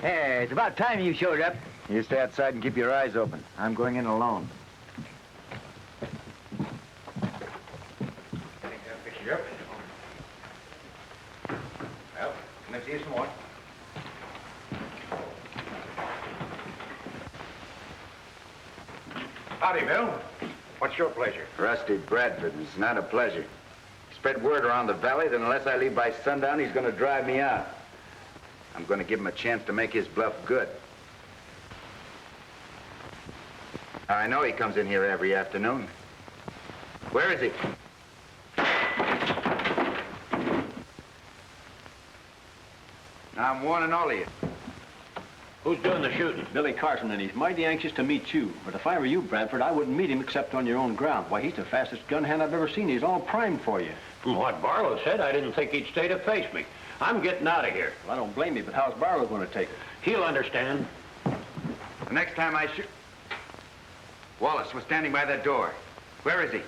Hey, it's about time you showed up. You stay outside and keep your eyes open. I'm going in alone. Pick you up. Well, can I see you some more? Howdy, Bill. What's your pleasure? Rusty Bradford. It's not a pleasure. Spread word around the valley that unless I leave by sundown, he's going to drive me out. I'm going to give him a chance to make his bluff good. I know he comes in here every afternoon. Where is he? Now, I'm warning all of you. Who's doing the shooting? Billy Carson, and he's mighty anxious to meet you. But if I were you, Bradford, I wouldn't meet him except on your own ground. Why, he's the fastest gun hand I've ever seen. He's all primed for you. From what Barlow said, I didn't think he'd stay to face me. I'm getting out of here. Well, I don't blame you, but how's Barlow going to take it? He'll understand. The next time I shoot... Wallace was standing by that door. Where is he?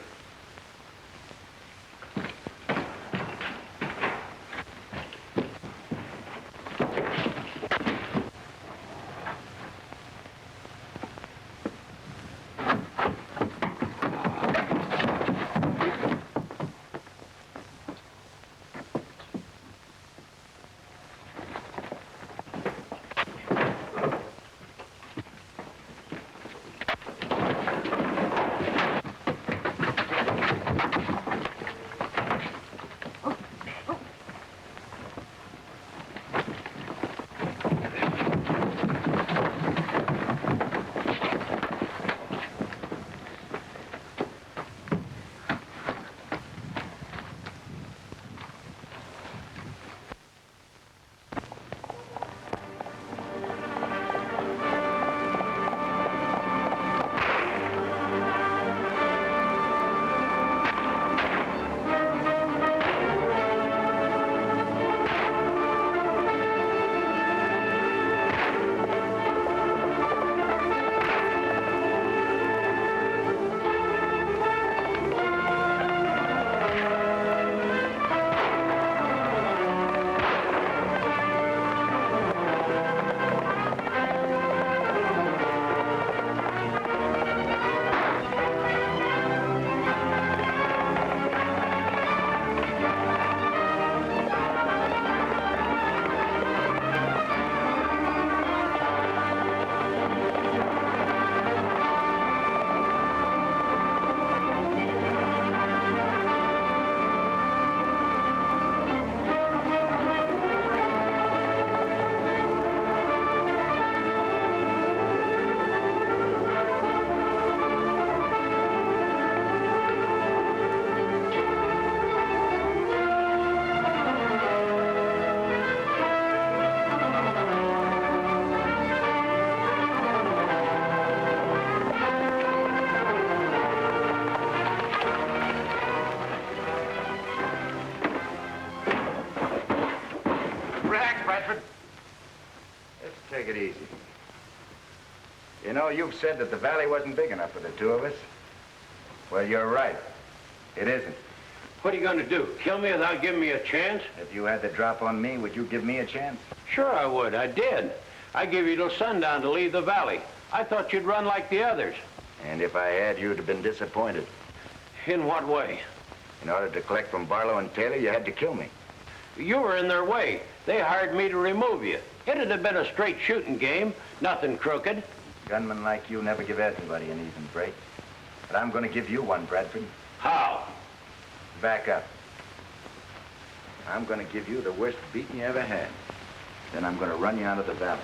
Take it easy. You know, you've said that the valley wasn't big enough for the two of us. Well, you're right. It isn't. What are you going to do? Kill me without giving me a chance? If you had the drop on me, would you give me a chance? Sure I would. I did. I gave you till sundown to leave the valley. I thought you'd run like the others. And if I had, you'd have been disappointed. In what way? In order to collect from Barlow and Taylor, you had to kill me. You were in their way. They hired me to remove you. It'd have been a straight shooting game, nothing crooked. Gunmen like you never give anybody an even break. But I'm going to give you one, Bradford. How? Back up. I'm going to give you the worst beating you ever had. Then I'm going to run you out of the valley.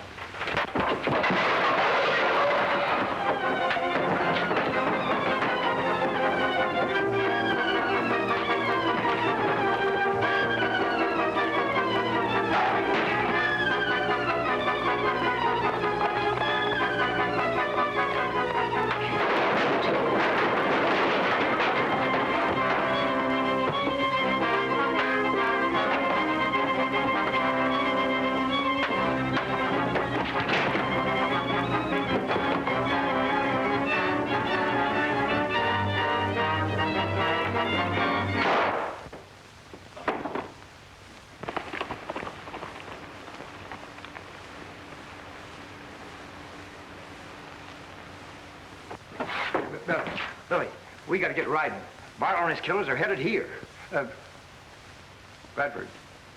Billy, we got to get riding. Barlow and his killers are headed here. Bradford,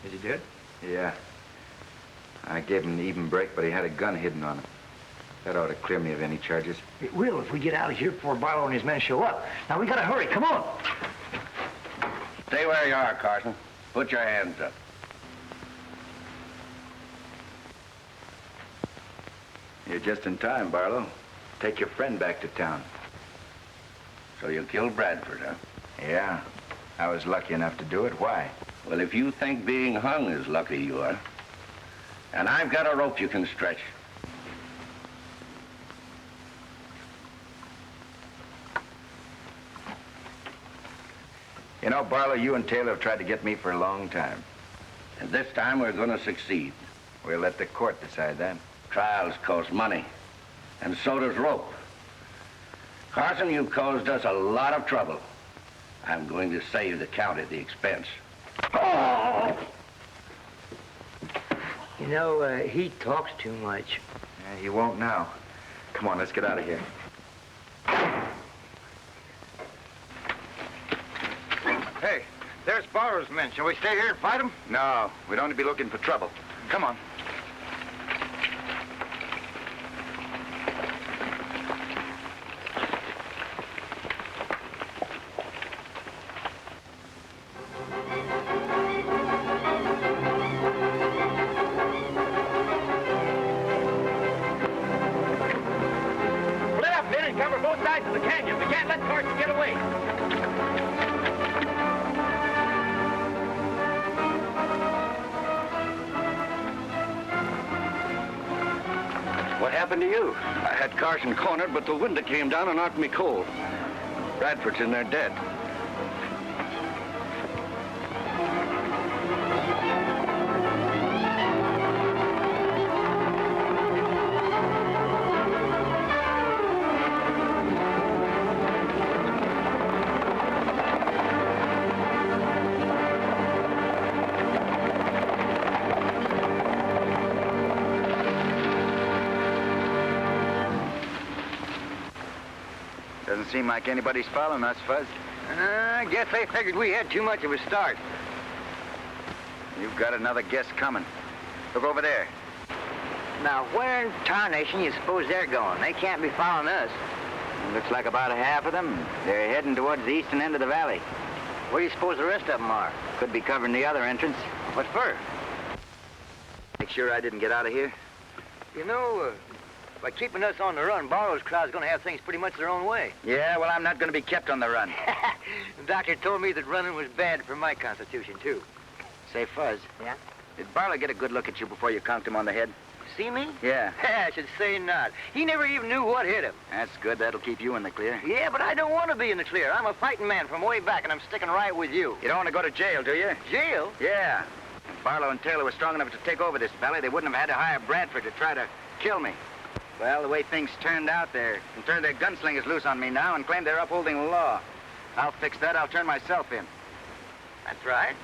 is he dead? Yeah. I gave him an even break, but he had a gun hidden on him. That ought to clear me of any charges. It will if we get out of here before Barlow and his men show up. Now, we got to hurry. Come on. Stay where you are, Carson. Put your hands up. You're just in time, Barlow. Take your friend back to town. So you killed Bradford, huh? Yeah. I was lucky enough to do it. Why? Well, if you think being hung is lucky, you are. And I've got a rope you can stretch. You know, Barlow, you and Taylor have tried to get me for a long time. And this time we're going to succeed. We'll let the court decide that. Trials cost money. And so does rope. Carson, you've caused us a lot of trouble. I'm going to save the county the expense. Oh! You know, he talks too much. Yeah, he won't now. Come on, let's get out of here. Hey, there's Barlow's men. Shall we stay here and fight them? No, we'd only be looking for trouble. Come on. Split up, men, and cover both sides of the canyon. We can't let Carson get away. What happened to you? I had Carson cornered, but the wind that came down and knocked me cold. Bradford's in there dead. Doesn't seem like anybody's following us, Fuzz. I guess they figured we had too much of a start. You've got another guess coming. Look over there. Now, where in tarnation you suppose they're going? They can't be following us. Looks like about a half of them. They're heading towards the eastern end of the valley. Where do you suppose the rest of them are? Could be covering the other entrance. What for? Make sure I didn't get out of here. You know, by keeping us on the run, Barlow's crowd's going to have things pretty much their own way. Yeah, well, I'm not going to be kept on the run. The doctor told me that running was bad for my constitution, too. Say, Fuzz. Yeah? Did Barlow get a good look at you before you conked him on the head? See me? Yeah. I should say not. He never even knew what hit him. That's good. That'll keep you in the clear. Yeah, but I don't want to be in the clear. I'm a fighting man from way back, and I'm sticking right with you. You don't want to go to jail, do you? Jail? Yeah. If Barlow and Taylor were strong enough to take over this valley, they wouldn't have had to hire Bradford to try to kill me. Well, the way things turned out, they turned their gunslingers loose on me now and claim they're upholding the law. I'll fix that. I'll turn myself in. That's right.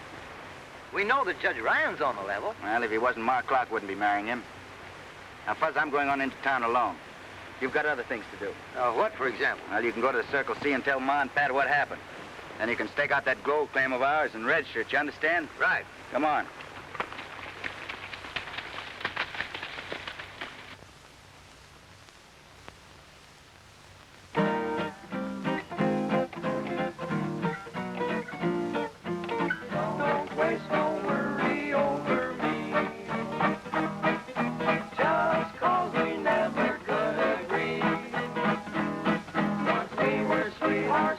We know that Judge Ryan's on the level. Well, if he wasn't, Mark Clark wouldn't be marrying him. Now, Fuzz, I'm going on into town alone. You've got other things to do. What, for example? Well, you can go to the Circle C and tell Ma and Pat what happened. Then you can stake out that gold claim of ours and redshirt, you understand? Right. Come on.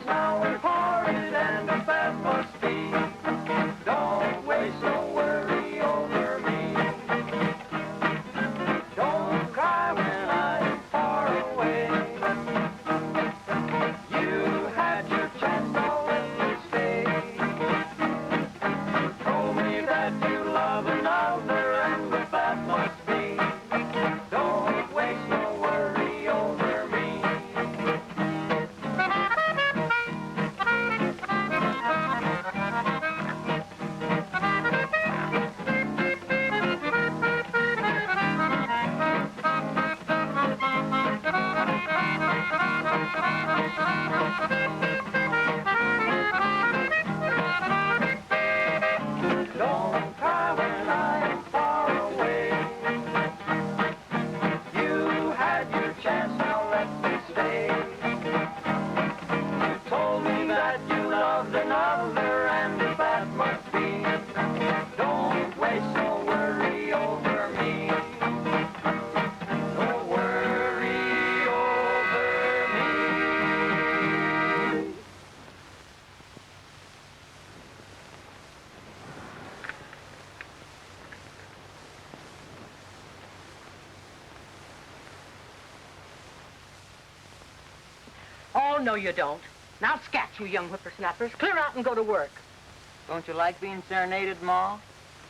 Now we're parted and the bed must be. Don't waste no words. Don't cry when I am far away. You had your chance, now let me stay. You told me that you loved another, and if that must be, don't waste no worry over me. No worry over me. Oh, no, you don't. Now scat, you young whippersnappers. Clear out and go to work. Don't you like being serenaded, Ma?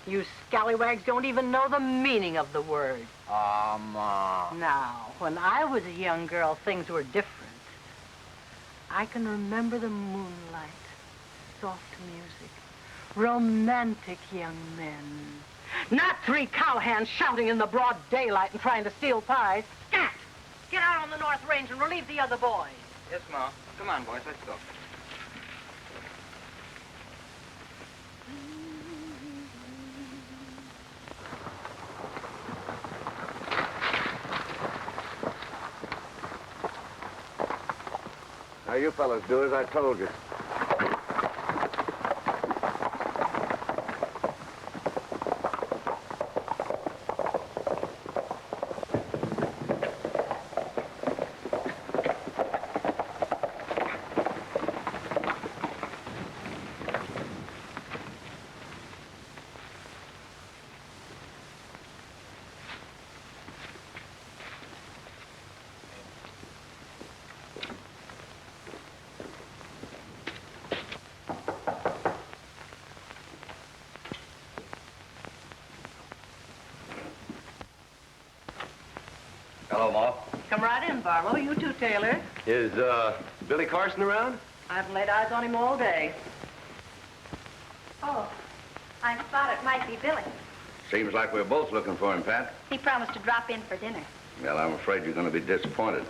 You scallywags don't even know the meaning of the word. Aw, Ma. Now, when I was a young girl, things were different. I can remember the moonlight, soft music, romantic young men. Not three cowhands shouting in the broad daylight and trying to steal pies. Scat! Get out on the North Range and relieve the other boys. Yes, Ma. Come on, boys, let's go. Now, you fellas do as I told you. Hello, Ma. Come right in, Barlow. You too, Taylor. Is, Billy Carson around? I haven't laid eyes on him all day. Oh, I thought it might be Billy. Seems like we're both looking for him, Pat. He promised to drop in for dinner. Well, I'm afraid you're going to be disappointed.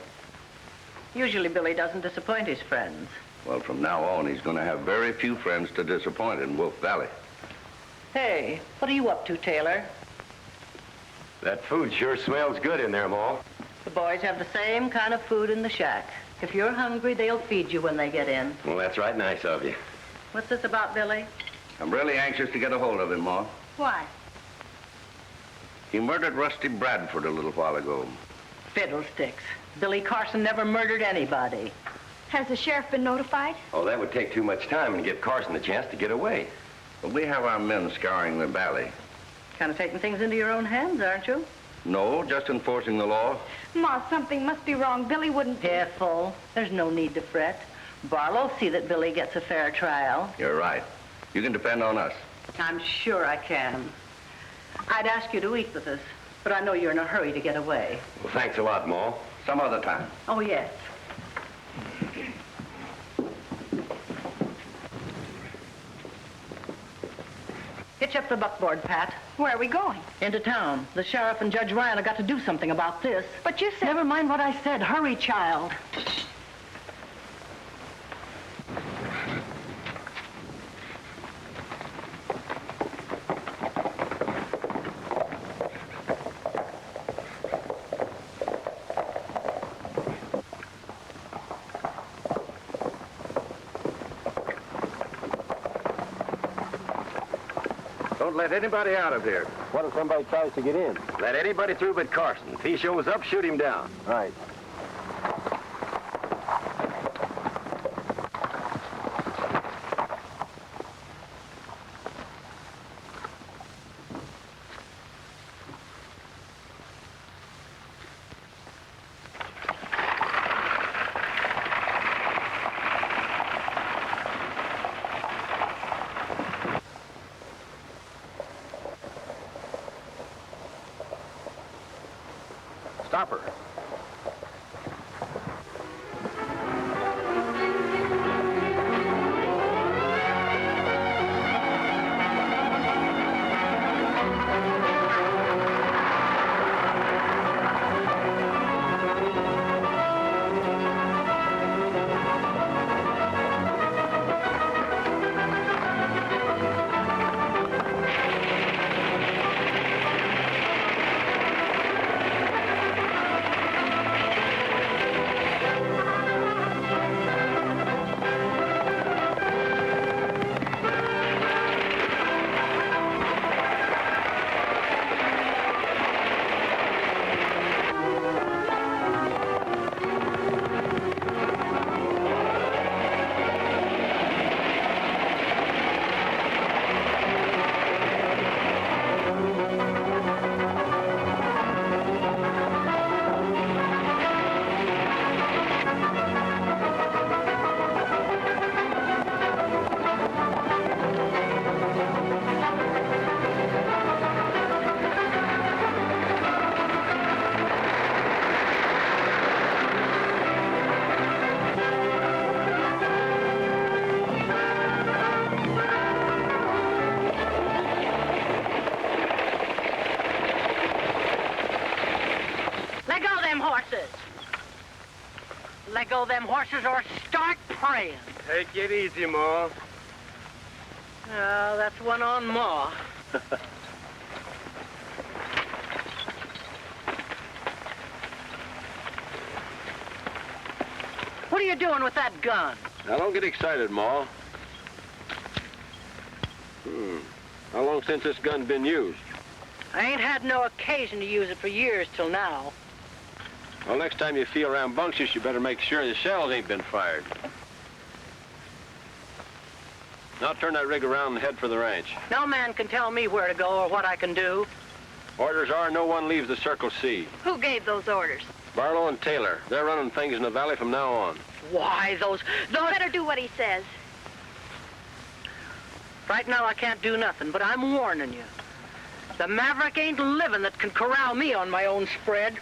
Usually Billy doesn't disappoint his friends. Well, from now on, he's going to have very few friends to disappoint in Wolf Valley. Hey, what are you up to, Taylor? That food sure smells good in there, Ma. The boys have the same kind of food in the shack. If you're hungry, they'll feed you when they get in. Well, that's right nice of you. What's this about, Billy? I'm really anxious to get a hold of him, Ma. Why? He murdered Rusty Bradford a little while ago. Fiddlesticks. Billy Carson never murdered anybody. Has the sheriff been notified? Oh, that would take too much time and give Carson a chance to get away. But we have our men scouring the valley. Kind of taking things into your own hands, aren't you? No, just enforcing the law. Ma, something must be wrong. Billy wouldn't... Careful. There's no need to fret. Barlow'll see that Billy gets a fair trial. You're right. You can depend on us. I'm sure I can. I'd ask you to eat with us, but I know you're in a hurry to get away. Well, thanks a lot, Ma. Some other time. Oh, yes. Hitch up the buckboard, Pat. Where are we going? Into town. The sheriff and Judge Ryan have got to do something about this. But you said... Never mind what I said. Hurry, child. Don't let anybody out of here. What if somebody tries to get in? Let anybody through but Carson. If he shows up, shoot him down. Right. Stop her. go, them horses, or start praying. Take it easy, Ma. Oh, that's one on Ma. What are you doing with that gun? Now, don't get excited, Ma. How long since this gun been used? I ain't had no occasion to use it for years till now. Well, next time you feel rambunctious, you better make sure the shells ain't been fired. Now turn that rig around and head for the ranch. No man can tell me where to go or what I can do. Orders are no one leaves the Circle C. Who gave those orders? Barlow and Taylor. They're running things in the valley from now on. Why, those... Better do what he says. Right now I can't do nothing, but I'm warning you. The maverick ain't living that can corral me on my own spread.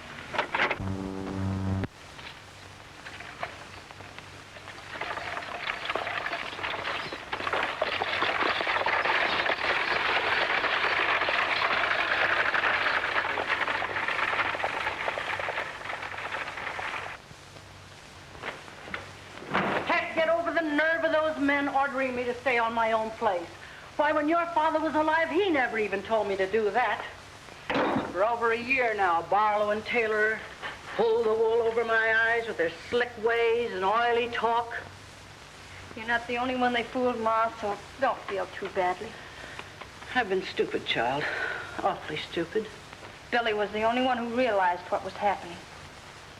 Can't get over the nerve of those men ordering me to stay on my own place. Why, when your father was alive, he never even told me to do that. For over a year now, Barlow and Taylor pull the wool over my eyes with their slick ways and oily talk. You're not the only one they fooled, Ma, so don't feel too badly. I've been stupid, child. Awfully stupid. Billy was the only one who realized what was happening.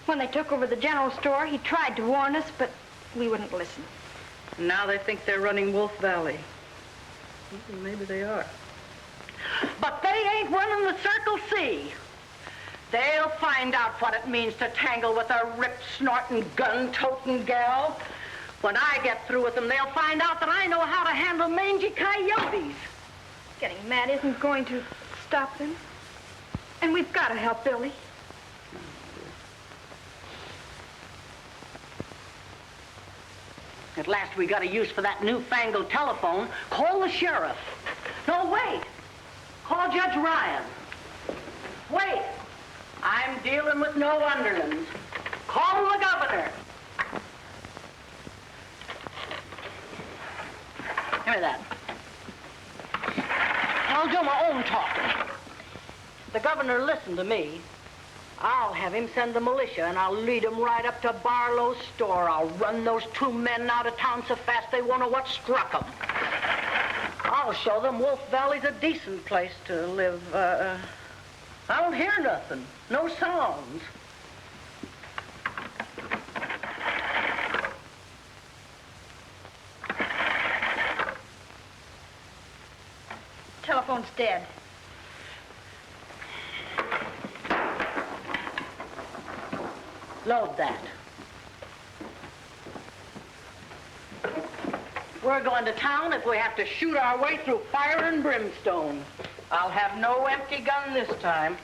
When they took over the general store, he tried to warn us, but we wouldn't listen. And now they think they're running Wolf Valley. Maybe they are. But they ain't running the Circle C. They'll find out what it means to tangle with a rip-snorting, gun-toting gal. When I get through with them, they'll find out that I know how to handle mangy coyotes. Getting mad isn't going to stop them. And we've got to help Billy. At last we got a use for that newfangled telephone. Call the sheriff. No, wait. Call Judge Ryan. Wait. I'm dealing with no underlings. Call the governor. Give me that. I'll do my own talking. The governor listened to me. I'll have him send the militia, and I'll lead them right up to Barlow's store. I'll run those two men out of town so fast they won't know what struck them. I'll show them Wolf Valley's a decent place to live. I don't hear nothing. No sounds. Telephone's dead. Load that. We're going to town if we have to shoot our way through fire and brimstone. I'll have no empty gun this time.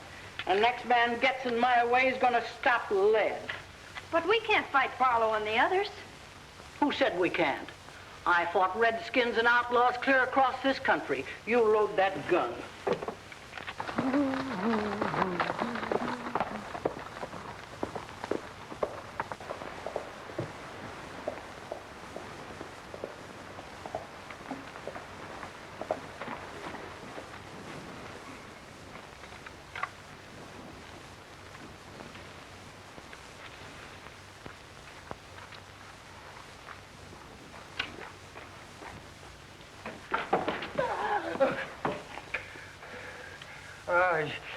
And next man gets in my way is going to stop lead. But we can't fight Barlow and the others. Who said we can't? I fought redskins and outlaws clear across this country. You load that gun.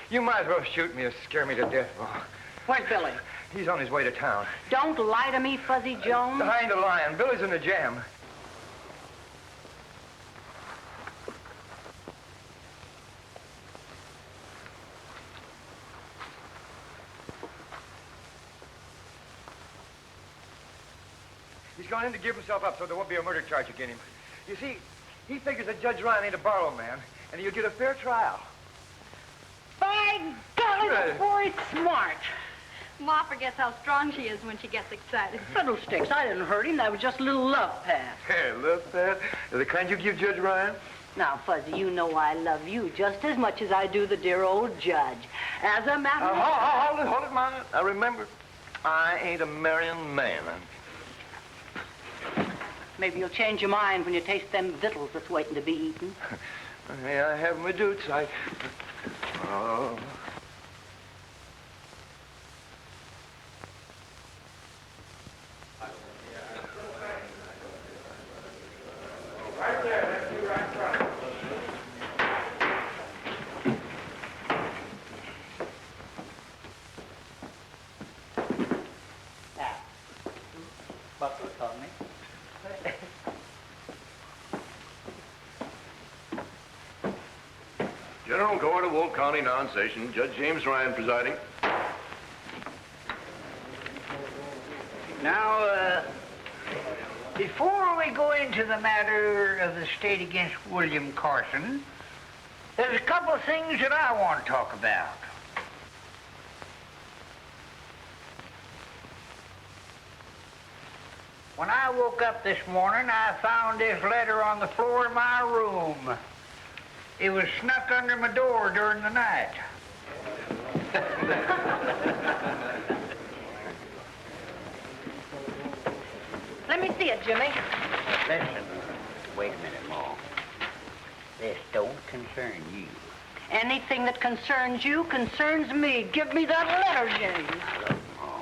You might as well shoot me or scare me to death, Ma. Where's Billy? He's on his way to town. Don't lie to me, Fuzzy Jones. I ain't a lying. Billy's in the jam. He's gone in to give himself up so there won't be a murder charge against him. You see, he figures that Judge Ryan ain't a Barlow man, and he'll get a fair trial. By golly, the boy's smart. Ma forgets how strong she is when she gets excited. Fiddlesticks, I didn't hurt him. That was just a little love pat. Hey, love that? The kind you give Judge Ryan? Now, Fuzzy, you know I love you just as much as I do the dear old judge. As a matter of... Hold it, Ma. Now, remember, I ain't a marrying man. Maybe you'll change your mind when you taste them victuals that's waiting to be eaten. May I have my doots? Oh. Right there, that's you right front. Now, Buster told me. General Court of Will County non-session. Judge James Ryan presiding. Now, before we go into the matter of the state against William Carson, there's a couple of things that I want to talk about. When I woke up this morning, I found this letter on the floor of my room. It was snuck under my door during the night. Let me see it, Jimmy. Listen, wait a minute, Ma. This don't concern you. Anything that concerns you concerns me. Give me that letter, James. Look, Ma,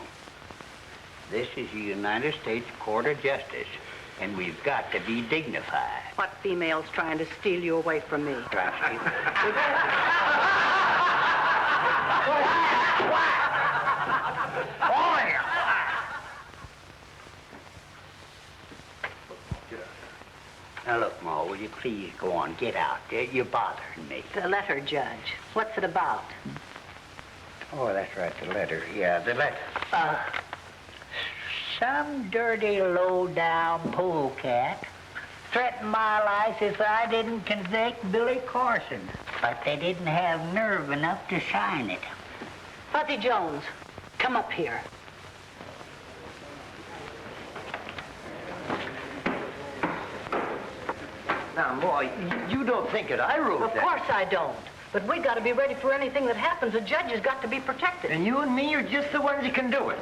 this is the United States Court of Justice, and we've got to be dignified. What female's trying to steal you away from me? Trust you. Now, look, Ma, will you please go on? Get out. You're bothering me. The letter, Judge. What's it about? Oh, that's right, the letter. Yeah, the letter. Some dirty, low-down polecat threatened my life if I didn't convict Billy Carson. But they didn't have nerve enough to sign it. Fuzzy Jones, come up here. Now, boy, you don't think that I wrote that. Of course I don't. But we got to be ready for anything that happens. The judge has got to be protected. And you and me are just the ones that can do it.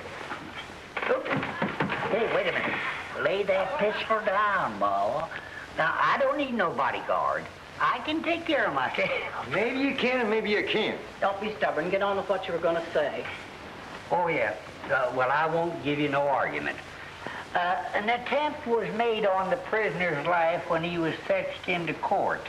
Hey, wait a minute. Lay that pistol down, Ma. Now, I don't need no bodyguard. I can take care of myself. Maybe you can and maybe you can't. Don't be stubborn. Get on with what you were going to say. Oh, yeah. Well, I won't give you no argument. An attempt was made on the prisoner's life when he was fetched into court.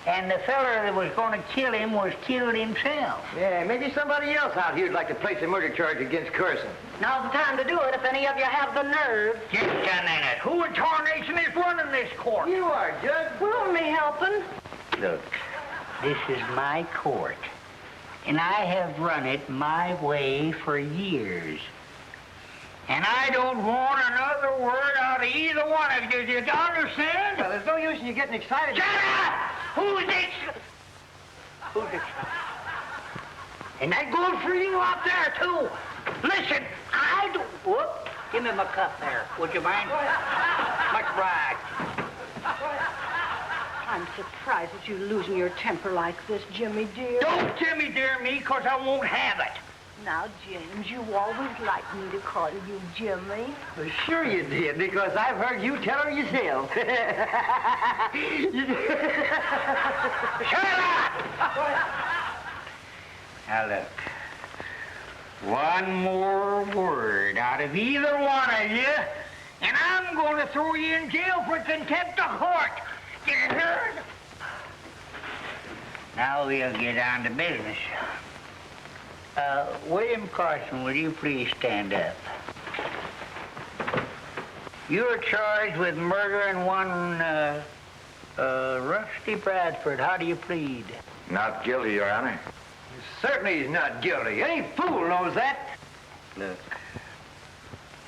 And the feller that was going to kill him was killed himself. Yeah, maybe somebody else out here would like to place a murder charge against Carson. Now's the time to do it if any of you have the nerve. Just a minute. Who in tarnation is running this court? You are, Judge. We're only helping. Look, this is my court. And I have run it my way for years. And I don't want another word out of either one of you. Do you understand? Well, there's no use in you getting excited. Shut up! Who's this? Who's this? And that goes for you out there, too. Listen, I don't... Whoop. Give me my cup there. Would you mind? Much obliged. I'm surprised at you losing your temper like this, Jimmy dear. Don't Jimmy dear me, because I won't have it. Now, James, you always liked me to call you Jimmy. Well, sure you did, because I've heard you tell her yourself. Shut up! Now, look. One more word out of either one of you, and I'm going to throw you in jail for contempt of court. You heard? Now we'll get down to business. William Carson, will you please stand up? You're charged with murdering one, Rusty Bradford. How do you plead? Not guilty, Your Honor. Certainly he's not guilty. Any fool knows that. Look,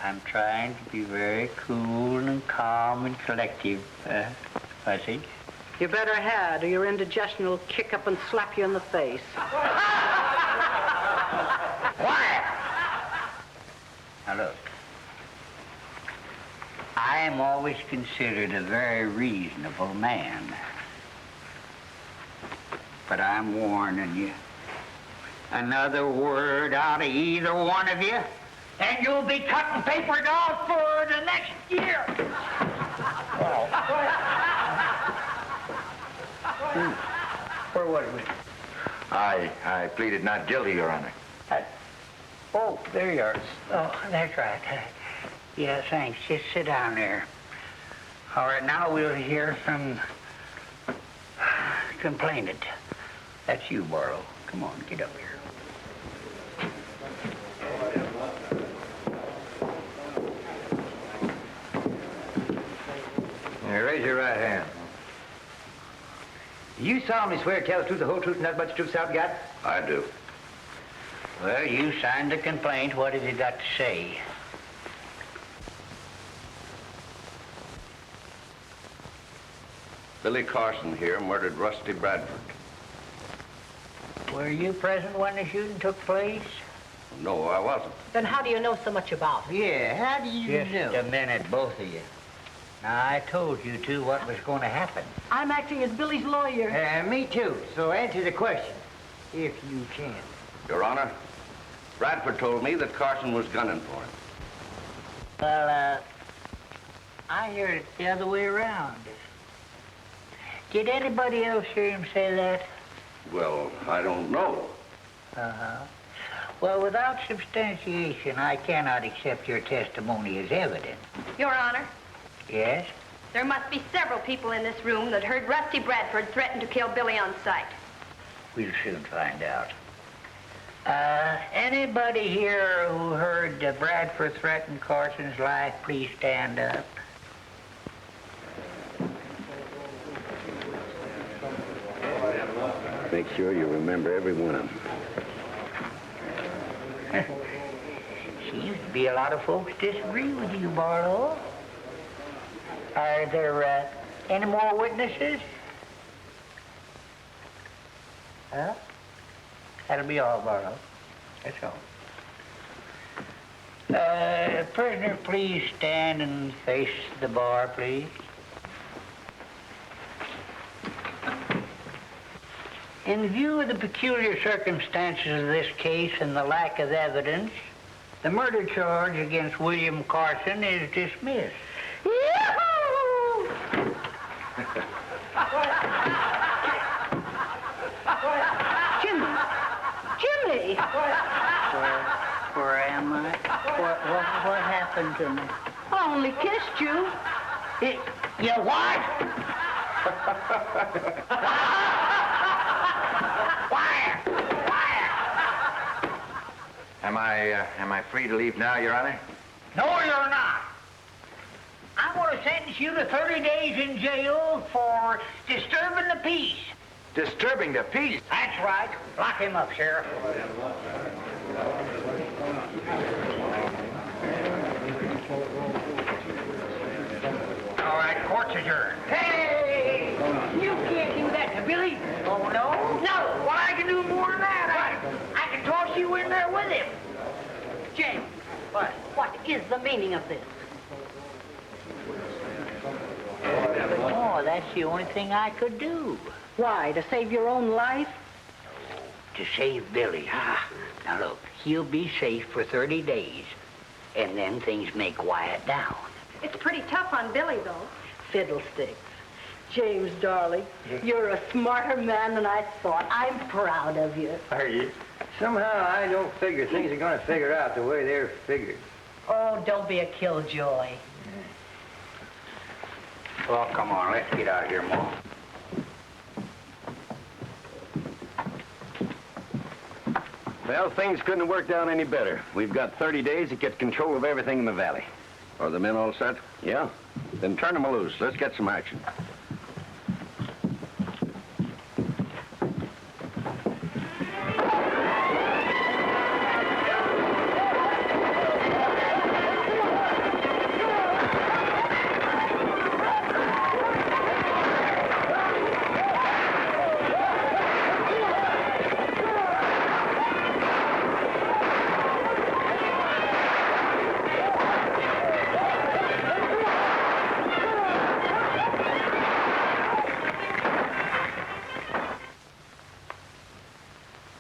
I'm trying to be very cool and calm and collective, Fuzzy. You better had, or your indigestion will kick up and slap you in the face. Quiet! Now look, I am always considered a very reasonable man. But I'm warning you. Another word out of either one of you, and you'll be cutting paper dolls for the next year. was it? I pleaded not guilty, Your Honor. Oh, there you are. Oh, that's right. Yeah, thanks. Just sit down there. All right, now we'll hear from complainant. That's you, Barlow. Come on, get up here. Now, raise your right hand. Do you solemnly swear to tell the truth, the whole truth, and nothing but the truth, self got? I do. Well, you signed the complaint. What have you got to say? Billy Carson here murdered Rusty Bradford. Were you present when the shooting took place? No, I wasn't. Then how do you know so much about it? Yeah, how do you Just a minute, both of you. Now, I told you two what was going to happen. I'm acting as Billy's lawyer. Me too. So answer the question, if you can. Your Honor, Bradford told me that Carson was gunning for him. Well, I heard it the other way around. Did anybody else hear him say that? Well, I don't know. Uh-huh. Well, without substantiation, I cannot accept your testimony as evidence. Your Honor, Yes? there must be several people in this room that heard Rusty Bradford threaten to kill Billy on sight. We'll soon find out. Anybody here who heard Bradford threaten Carson's life, please stand up. Make sure you remember every one of them. Seems to be a lot of folks disagree with you, Barlow. Are there any more witnesses? Huh? That'll be all, Barlow. That's all. Prisoner, please stand and face the bar, please. In view of the peculiar circumstances of this case and the lack of evidence, the murder charge against William Carson is dismissed. Jimmy! Where am I? What happened to me? I only kissed you. You what? Fire! Am I free to leave now, Your Honor? No, you're not. I'm going to sentence you to 30 days in jail for disturbing the peace. Disturbing the peace? That's right. Lock him up, Sheriff. All right, court's adjourned. Hey! You can't do that to Billy. Oh, no? No. Well, I can do more than that. I can toss you in there with him. James, What? what is the meaning of this? Oh, that's the only thing I could do. Why, to save your own life? To save Billy. Now look, he'll be safe for 30 days, and then things may quiet down. It's pretty tough on Billy, though. Fiddlesticks. James, darling, you're a smarter man than I thought. I'm proud of you. Are you? Somehow I don't figure things are going to figure out the way they're figured. Oh, don't be a killjoy. Well, come on, let's get out of here, Ma. Well, things couldn't have worked out any better. We've got 30 days to get control of everything in the valley. Are the men all set? Yeah? Then turn them loose. Let's get some action.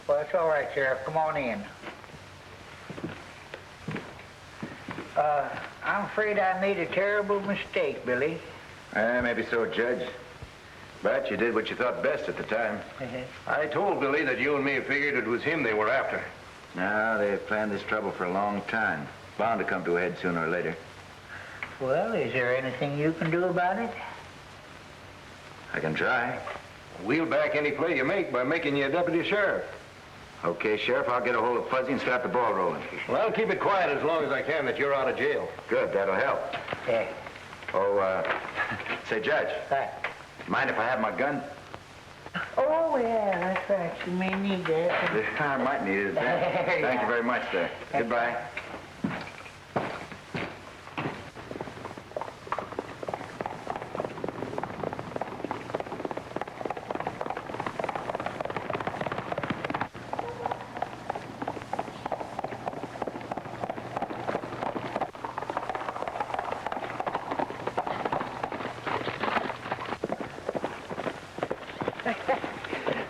Well, it's all right, Sheriff. Come on in. I'm afraid I made a terrible mistake, Billy. Maybe so, Judge. But you did what you thought best at the time. I told Billy that you and me figured it was him they were after. No, they've planned this trouble for a long time. Bound to come to a head sooner or later. Well, is there anything you can do about it? I can try. We'll back any play you make by making you a deputy sheriff. Okay, Sheriff, I'll get a hold of Fuzzy and start the ball rolling. Well, I'll keep it quiet as long as I can that you're out of jail. Good, that'll help. Yeah. Oh, say, Judge, Right. mind if I have my gun? Oh, yeah, that's right. You may need that. I might need it. Thank you very much, sir. Goodbye.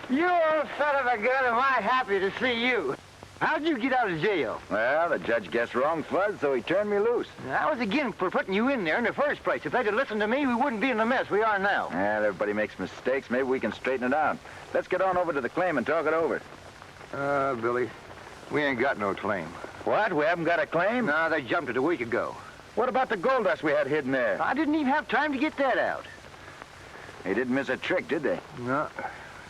You old son of a gun, am I happy to see you. How'd you get out of jail? Well, the judge guessed wrong, Fuzz, so he turned me loose. I was again for putting you in there in the first place. If they'd have listened to me, we wouldn't be in the mess we are now. Well, everybody makes mistakes. Maybe we can straighten it out. Let's get on over to the claim and talk it over. Billy, we ain't got no claim. What? We haven't got a claim? No, they jumped it a week ago. What about the gold dust we had hidden there? I didn't even have time to get that out. They didn't miss a trick, did they? No.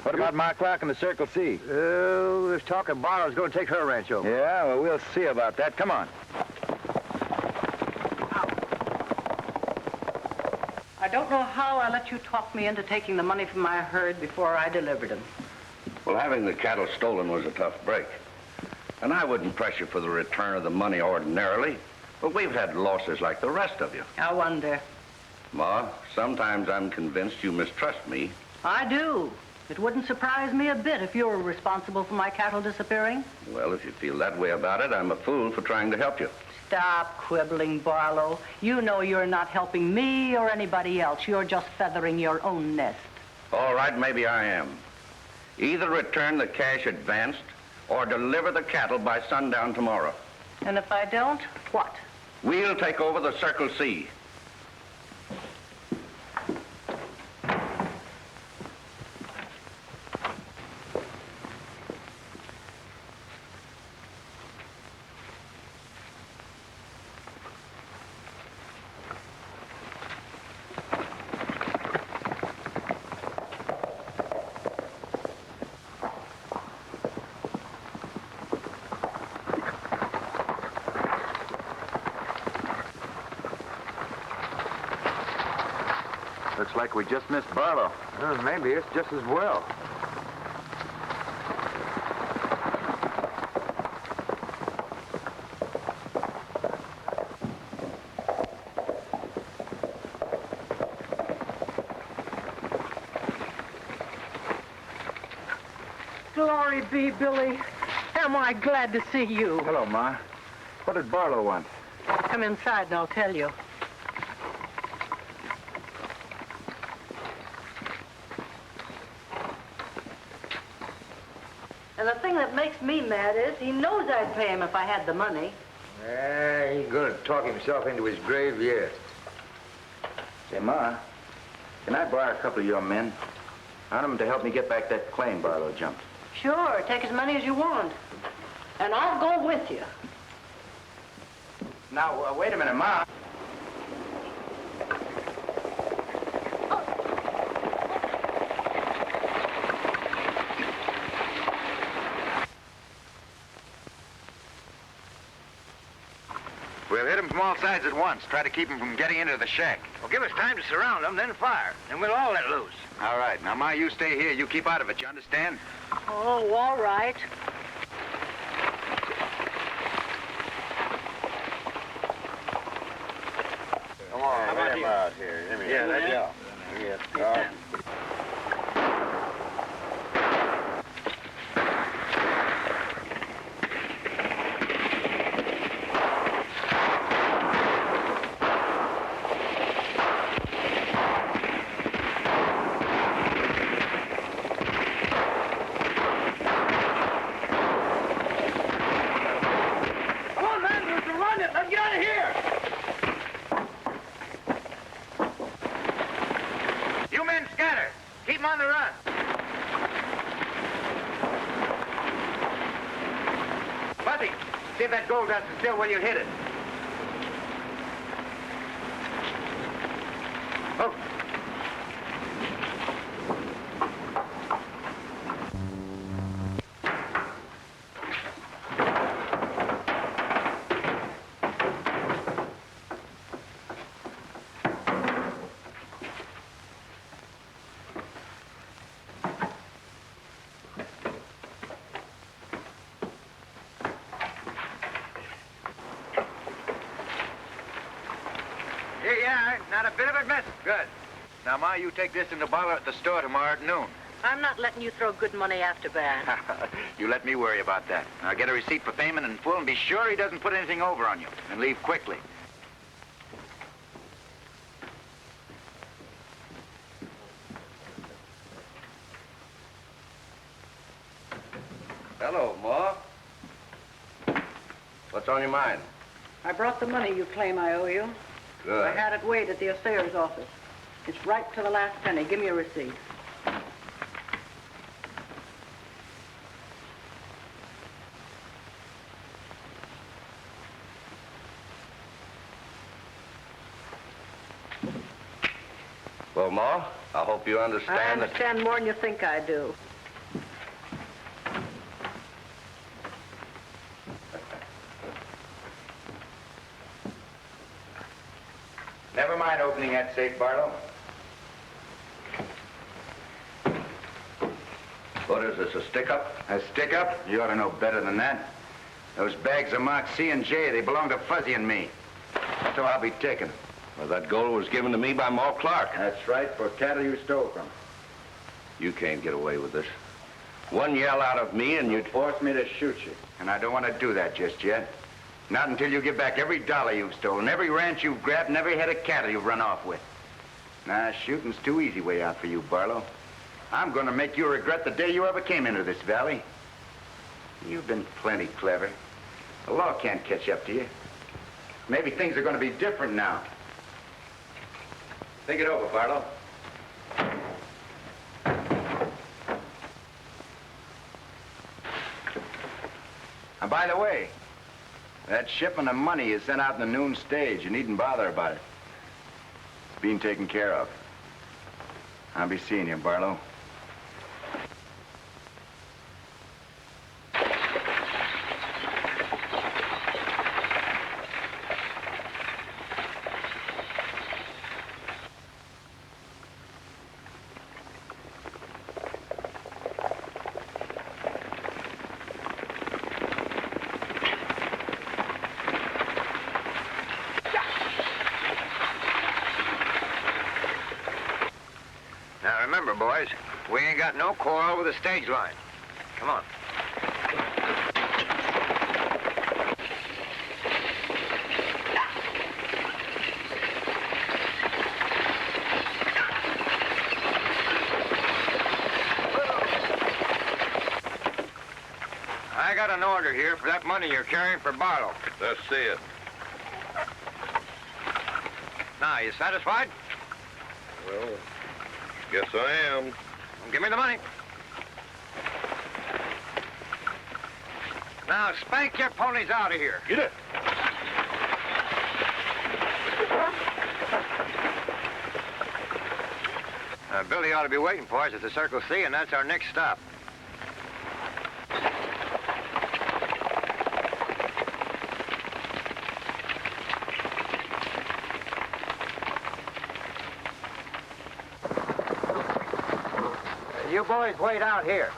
What about Ma Clark and the Circle C? Oh, there's talk of Barlow's going to take her ranch over. Yeah, well, we'll see about that. Come on. I don't know how I let you talk me into taking the money from my herd before I delivered them. Well, having the cattle stolen was a tough break. And I wouldn't press you for the return of the money ordinarily, but we've had losses like the rest of you. I wonder. Ma, sometimes I'm convinced you mistrust me. I do. It wouldn't surprise me a bit if you were responsible for my cattle disappearing. Well, if you feel that way about it, I'm a fool for trying to help you. Stop quibbling, Barlow. You know you're not helping me or anybody else. You're just feathering your own nest. All right, maybe I am. Either return the cash advanced or deliver the cattle by sundown tomorrow. And if I don't, what? We'll take over the Circle C. Looks like we just missed Barlow. Maybe it's just as well. Glory be, Billy. Am I glad to see you. Hello, Ma. What did Barlow want? Come inside and I'll tell you. And the thing that makes me mad is he knows I'd pay him if I had the money. He's going to talk himself into his grave yet. Say, Ma, can I borrow a couple of your men? I want them to help me get back that claim Barlow jumped. Sure, take as many as you want. And I'll go with you. Now, wait a minute, Ma. We'll hit them from all sides at once. Try to keep them from getting into the shack. Well, give us time to surround them, then fire. Then we'll all let loose. All right. Now, Ma, you stay here. You keep out of it. You understand? Oh, all right. Come on, let him out here. Yeah, let go. Yeah. You men scatter. Keep 'em on the run. Buzzy, see if that gold dust is still where you hit it. Oh. Here you are. Not a bit of it missing. Good. Now, Ma, you take this in the bottle at the store tomorrow at noon. I'm not letting you throw good money after bad. You let me worry about that. Now, get a receipt for payment in full and be sure he doesn't put anything over on you. And leave quickly. Hello, Ma. What's on your mind? I brought the money you claim I owe you. Good. I had it weighed at the assayer's office. It's right to the last penny. Give me a receipt. Well, Ma, I hope you I understand that... understand more than you think I do. Never mind opening that safe, Barlow. What is this, a stick-up? A stick-up? You ought to know better than that. Those bags are marked C and J. They belong to Fuzzy and me. So I'll be taken. Well, that gold was given to me by Ma Clark. That's right, for cattle you stole from. You can't get away with this. One yell out of me and you'd... Force me to shoot you. And I don't want to do that just yet. Not until you give back every dollar you've stolen, every ranch you've grabbed, and every head of cattle you've run off with. Nah, shooting's too easy way out for you, Barlow. I'm going to make you regret the day you ever came into this valley. You've been plenty clever. The law can't catch up to you. Maybe things are going to be different now. Think it over, Barlow. And by the way, that shipment of money you sent out in the noon stage, you needn't bother about it. It's being taken care of. I'll be seeing you, Barlow. Now remember, boys, we ain't got no quarrel with the stage line. Come on. I got an order here for that money you're carrying for Barlow. Let's see it. Now, you satisfied? Well, guess I am. Give me the money. Now, spank your ponies out of here. Get it. Billy ought to be waiting for us at the Circle C, and that's our next stop. You boys wait out here.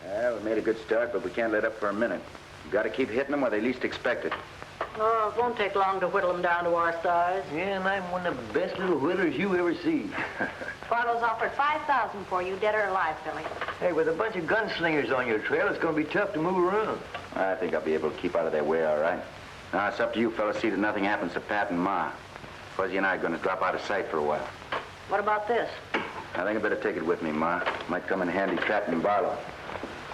Well, we made a good start, but we can't let up for a minute. We've got to keep hitting them where they least expect it. Oh, it won't take long to whittle them down to our size. Yeah, and I'm one of the best little whittlers you ever see. Barlow's offered $5,000 for you, dead or alive, Billy. Hey, with a bunch of gunslingers on your trail, it's going to be tough to move around. I think I'll be able to keep out of their way all right. Now, it's up to you fellas see that nothing happens to Pat and Ma. Fuzzy and I are going to drop out of sight for a while. What about this? I think I better take it with me, Ma. Might come in handy trapping Barlow.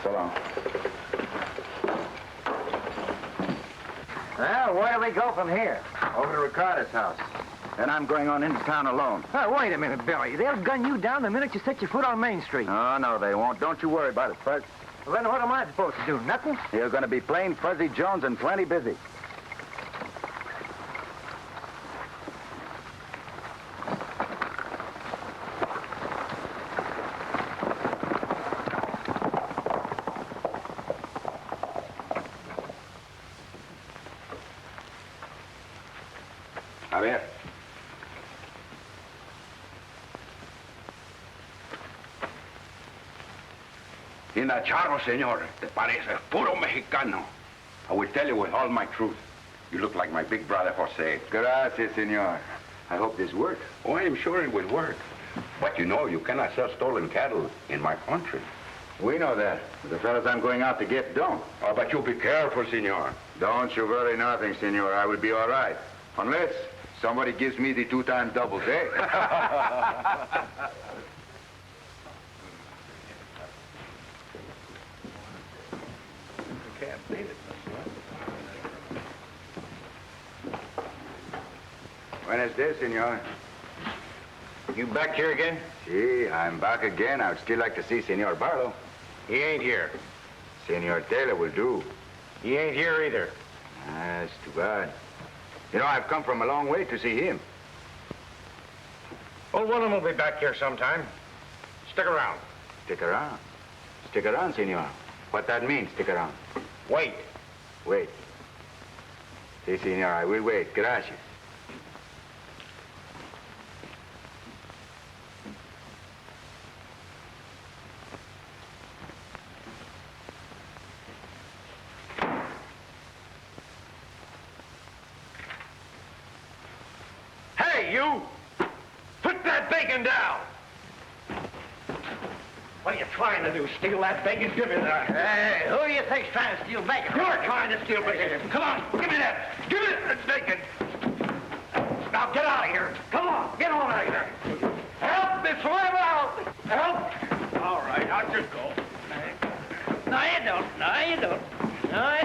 So long. Well, where do we go from here? Over to Ricardo's house. Then I'm going on into town alone. Oh, wait a minute, Billy. They'll gun you down the minute you set your foot on Main Street. Oh, no, they won't. Don't you worry about it, Fuzz. Well, then what am I supposed to do? Nothing? You're going to be plain Fuzzy Jones and plenty busy. A ver. Inacharo, señor. Te parece puro mexicano. I will tell you with all my truth. You look like my big brother, Jose. Gracias, senor. I hope this works. Oh, I am sure it will work. But you know, you cannot sell stolen cattle in my country. We know that. The fellas I'm going out to get don't. Oh, but you be careful, senor. Don't you worry nothing, senor. I will be all right. Unless somebody gives me the 2-time doubles, eh? Buenos dias, senor. You back here again? See, I'm back again. I would still like to see Senor Barlow. He ain't here. Senor Taylor will do. He ain't here either. That's too bad. You know, I've come from a long way to see him. Old one of them will be back here sometime. Stick around. Stick around. Stick around, senor. What that means, stick around. Wait. Wait. Si, senor, I will wait. Gracias. Hey, you! Put that bacon down! What are you trying to do? Steal that bacon? Give me that. Hey, who do you think's trying to steal bacon? You're trying to steal bacon. Come on, give me that. Give me that bacon. Now get out of here. Come on, get on out of here. Help me swim out. Help. All right, I'll just go. No, you don't. No, you don't. No,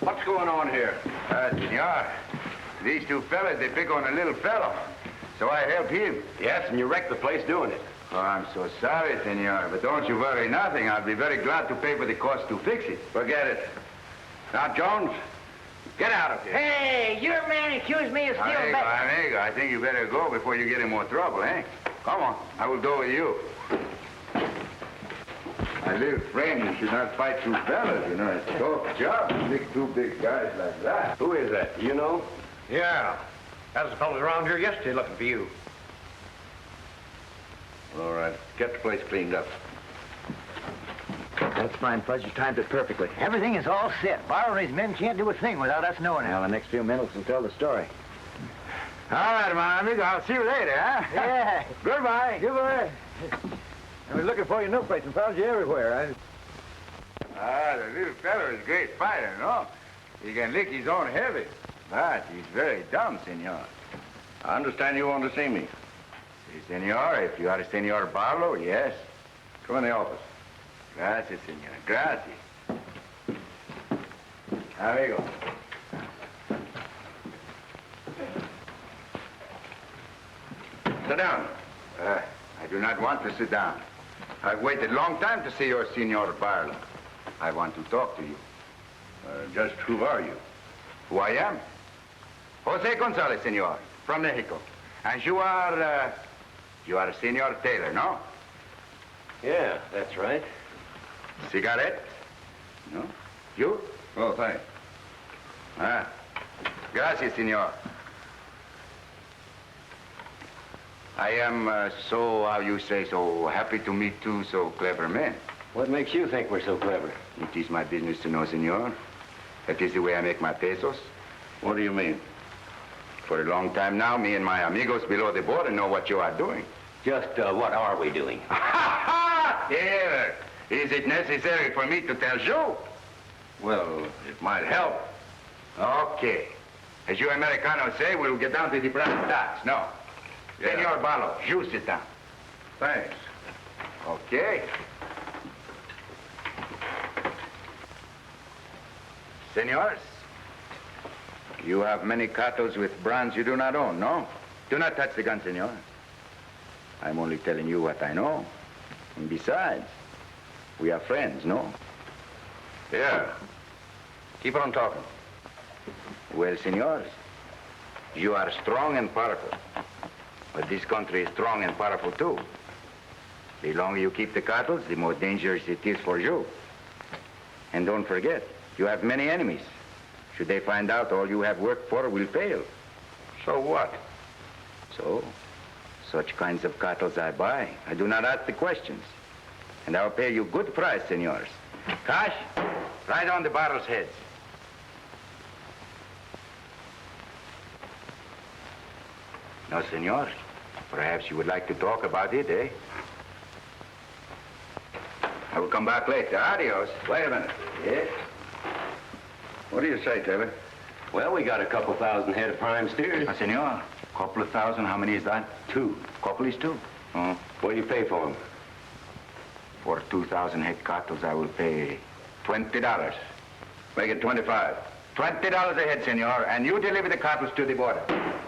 What's going on here? Senor, these two fellas, they pick on a little fellow. So I help him. Yes, and you wrecked the place doing it. Oh, I'm so sorry, senor, but don't you worry nothing. I'll be very glad to pay for the cost to fix it. Forget it. Now, Jones, get out of here. Hey, your man accused me of stealing Amigo, bacon. amigo, I think you better go before you get in more trouble, eh? Come on, I will go with you. My little friend, you should not fight two fellas, you know. It's a tough job to pick two big guys like that. Who is that? Do you know? Yeah. That was the fellas around here yesterday looking for you. All right. Get the place cleaned up. That's fine, Fudge. You timed it perfectly. Everything is all set. Barlow and his men can't do a thing without us knowing it. Well, the next few minutes will tell the story. All right, my amigo. I'll see you later, huh? Yeah. Goodbye. Goodbye. I was looking for you in no place and found you everywhere. The little fellow is a great fighter, no? He can lick his own heavy. But he's very dumb, senor. I understand you want to see me. Si, senor. If you are Senor Barlow, yes. Come in the office. Gracias, senor. Gracias. Amigo. Sit down. I do not want to sit down. I've waited a long time to see your Senor Barlow. I want to talk to you. Just who are you? Who I am? Jose Gonzalez, senor, from Mexico. And you are Senor Taylor, no? Yeah, that's right. Cigarette? No? You? Oh, thanks. Gracias, senor. I am how you say, so happy to meet two so clever men. What makes you think we're so clever? It is my business to know, senor. That is the way I make my pesos. What do you mean? For a long time now, me and my amigos below the border know what you are doing. Just what are we doing? Here. Is it necessary for me to tell you? Well, it might help. Okay. As you Americanos say, we'll get down to the brass tacks. No. Yeah. Senor Barlow, you sit down. Thanks. Okay. Senors, you have many cartels with brands you do not own, no? Do not touch the gun, senor. I'm only telling you what I know. And besides, we are friends, no? Yeah. Keep on talking. Well, senors, you are strong and powerful. But this country is strong and powerful, too. The longer you keep the cartels, the more dangerous it is for you. And don't forget, you have many enemies. Should they find out all you have worked for will fail. So what? So, such kinds of cartels I buy. I do not ask the questions. And I'll pay you good price, senors. Cash, right on the barrel's heads. No, senor. Perhaps you would like to talk about it, eh? I will come back later. Adios. Wait a minute. Yes? What do you say, Taylor? Well, we got a couple thousand head of prime steers. Senor, couple of thousand, how many is that? 2. Couple is 2. What do you pay for them? For 2,000 head cartels, I will pay $20. Make it 25. $20 a head, senor, and you deliver the cartels to the border.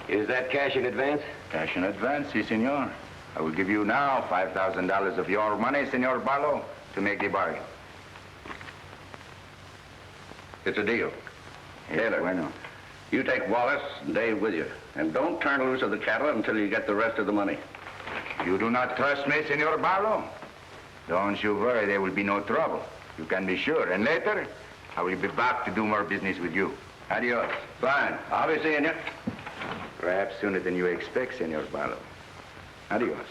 Is that cash in advance? Cash in advance, si, senor. I will give you now $5,000 of your money, Senor Barlow, to make the bargain. It's a deal. Taylor, Bueno. You take Wallace and Dave with you. And don't turn loose of the cattle until you get the rest of the money. You do not trust me, Senor Barlow? Don't you worry, there will be no trouble. You can be sure. And later, I will be back to do more business with you. Adios. Fine. I'll be seeing you. Perhaps sooner than you expect, Senor Barlow. Adios.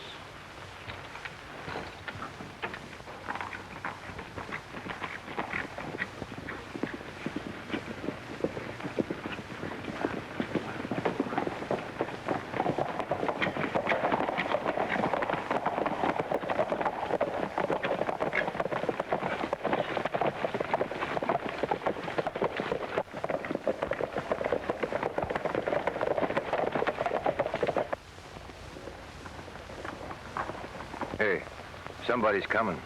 Hey, somebody's coming.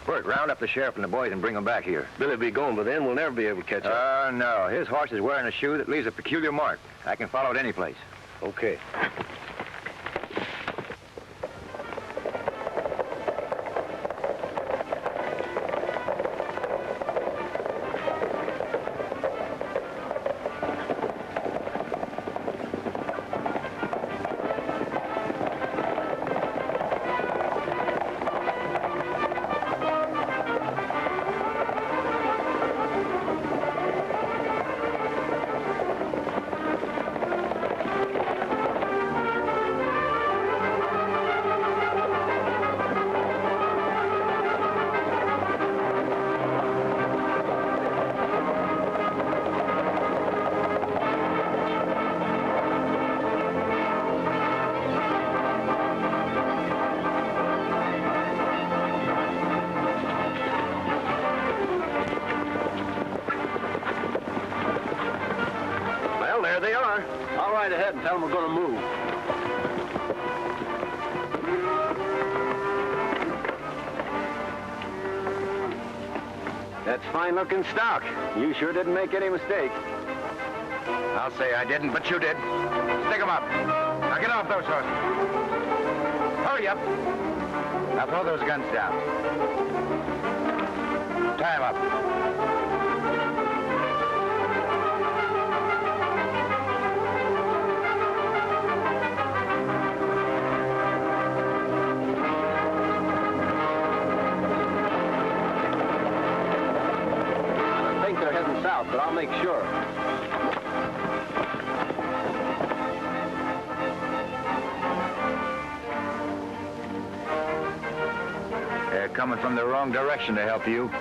Bert, round up the sheriff and the boys and bring them back here. Billy'll be gone, but then we'll never be able to catch up. No. His horse is wearing a shoe that leaves a peculiar mark. I can follow it any place. Okay. Right ahead and tell them we're going to move. That's fine-looking stock. You sure didn't make any mistake. I'll say I didn't, but you did. Stick 'em up. Now get off those horses. Hurry up. Now throw those guns down. Tie 'em up. South. but I'll make sure. They're coming from the wrong direction to help you.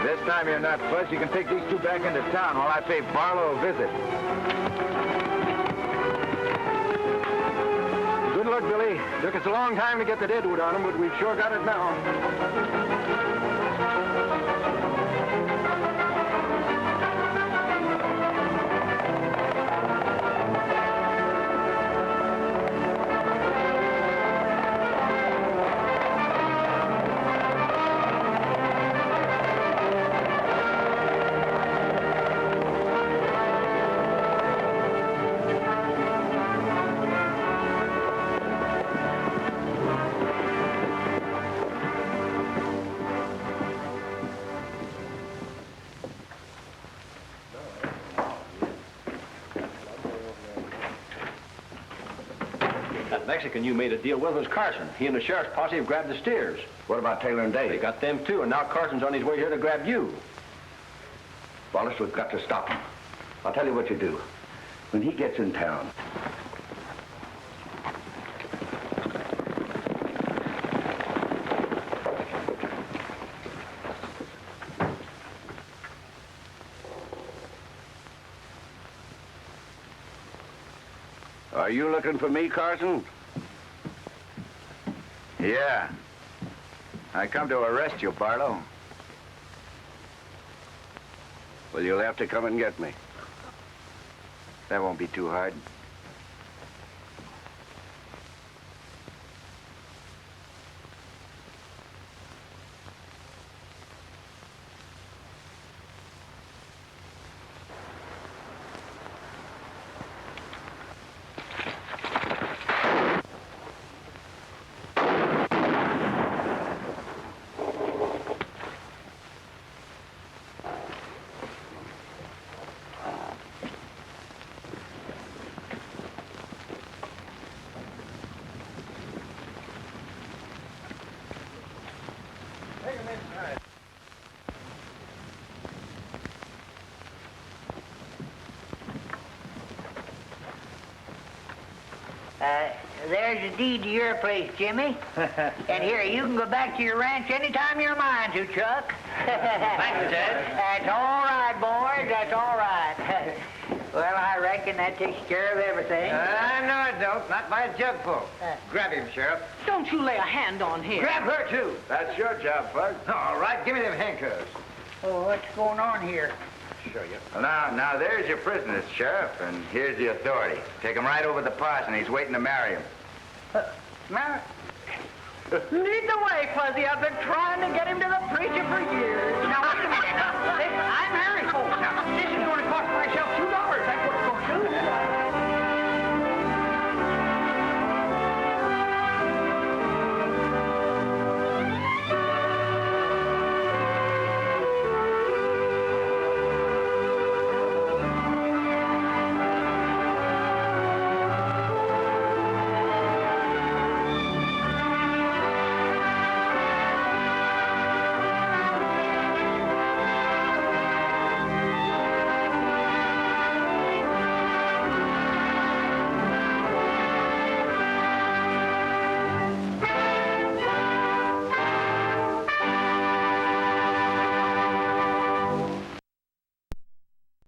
This time you're not, Fuzz. You can take these two back into town while I pay Barlow a visit. Good luck, Billy. Took us a long time to get the deadwood on him, but we've sure got it now. Mexican you made a deal with was Carson. He and the sheriff's posse have grabbed the steers. What about Taylor and Dave? They got them too, and now Carson's on his way here to grab you. Wallace, we've got to stop him. I'll tell you what you do. When he gets in town, are you looking for me, Carson? Yeah. I come to arrest you, Barlow. Well, you'll have to come and get me. That won't be too hard. There's a deed to your place, Jimmy. And here, you can go back to your ranch anytime you're mind to, Chuck. Thanks, Ted. That's all right, boys. That's all right. Well, I reckon that takes care of everything. No, it don't. Not by a jugful. Grab him, Sheriff. Don't you lay a hand on him. Grab her, too. That's your job, Bud. All right, give me them handcuffs. Oh, what's going on here? Show you. Well, now, there's your prisoners, Sheriff, and here's the authority. Take him right over to the parson. He's waiting to marry him. Mary? Lead the way, Fuzzy. I've been trying to get him to the preacher for years.